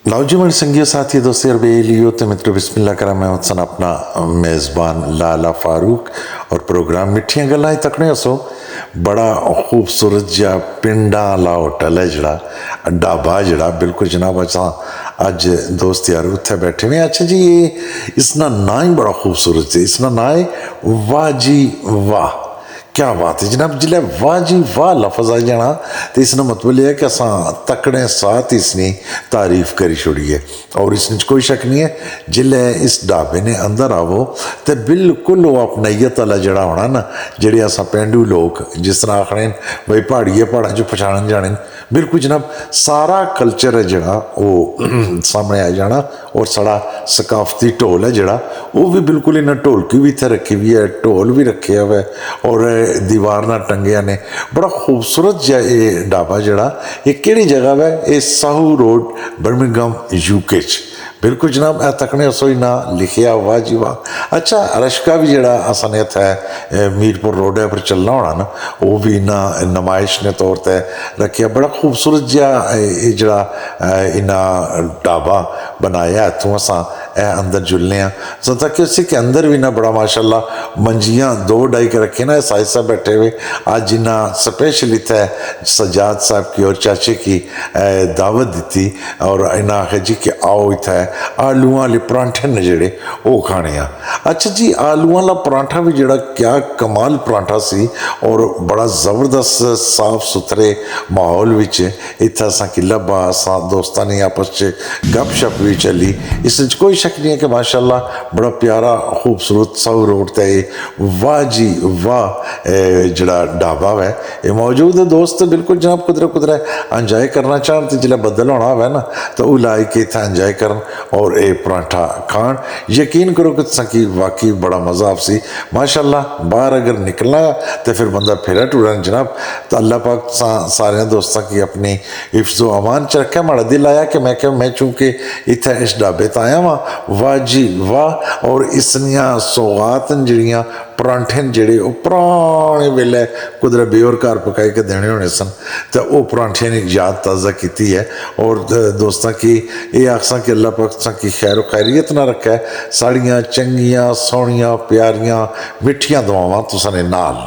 ਲਓ ਜੀ ਮੇਰੇ ਸੰਗੀਓ ਸਾਥੀ ਦੋਸਤੋ ਅਰਬੇਲੀਓ ਤੇ ਮਿੱਤਰੋ ਬਿਸमिल्लाह करा मैं हसन अपना मेज़बान लाला फारूक और प्रोग्राम मिठियां गल्लां तकने हसो बड़ा खूबसूरत जिहा पिंडा वाला होटल है जड़ा ढाबा जड़ा बिल्कुल जनाब असा अज दोस्त यार उत्थे बैठे हुए। अच्छा जी ये इसका ना ही बड़ा खूबसूरत है, इसका ना है वाह जी वाह, क्या बात है जनाब। जिले वाह जी वाह लफज आ जाना तो इसका मतलब यह है कि असा तकड़े साथ इसने तारीफ करी छोड़ी है और इसमें कोई शक नहीं है। जिले इस ढाबे ने अंदर आवो तो बिल्कुल वो अपनाइत वाला जड़ा होना ना, जेडे असा पेंडू लोग जिस तरह आखने भाई पहाड़िए पहाड़ा चो पछाण जाने, बिल्कुल जनाब सारा कल्चर है जड़ा वो सामने आ जाना। और साड़ा सकाफती ढोल है जड़ा वो भी बिल्कुल इन्हें ढोलकी भी इतने रखी हुई है, ढोल भी रखे हुए और दीवार ना टंगिया ने। बड़ा खूबसूरत जहा ये ढाबा जड़ा ये किहड़ी जगह है, ये साहू रोड बर्मिंघम यूके बिल्कुल जनाब ए तकने रसोई ना लिखिया वाह जी वाह। अच्छा रशका भी जड़ा असा ने इत्थे मीरपुर रोड पर चलना होना ना वो भी ना नुमाइश ने तौर पर रखिया। बड़ा खूबसूरत जहा ये जड़ा इन्हें ढाबा बनाया इतों असा अंदर जुलने सो ताकि उसी के अंदर भी ना बड़ा माशाल्लाह मंजियाँ दो डाई के रखे ना साइज साहब बैठे हुए। आज इन्ना स्पेशल इतने सजाद साहब की और चाचे की दावत दी और इन्हें आखे जी कि आओ इतने आलू वाले परांठे ने जेडे वो खाने आ। अच्छा जी आलू वाला परांठा भी जड़ा क्या कमाल परांठा सी और बड़ा ज़बरदस्त साफ सुथरे माहौल विच इत्थे असा कि लब्भा असा दोस्तां ने आपस च गप शप भी चली। इस कोई शक नहीं है कि माशाल्लाह बड़ा प्यारा खूबसूरत साहू रोड ते वाह जी वाह जड़ा ढाबा है ये मौजूद है। दोस्त बिल्कुल जनाब कुदरे कुदरे इंजॉय करना चाहन तो जिला बदल होना है ना तो वो लाई के इतना इंजॉय करन और ये परांठा खान। यकीन करो कि सकी वाकई बड़ा मज़ा आपसी माशाल्लाह। बाहर अगर निकलना तो फिर बंदा फिर टूरन जनाब तो अल्लाह पाक सारे दोस्तों की अपनी हिफ्ज़ो अमान च रखे। माड़ा दिल आया कि मैं चूँकि इतने इस ढाबे तो आया वहाँ वाह जी वाह और इसनिया सौगात जड़ियाँ परांठे जेडे वो पुराने वेले कुदरे बेवर घर पकाए के देने होने सन तो वो परांठे ने याद ताज़ा की है। और दोस्तों की ये आखसा कि अल्लाह पाक की खैर खैरियत ना रखा है। साड़ियाँ चंगियाँ सोहनियाँ प्यारियाँ मिठियाँ दुआवां तुसां ने नाल।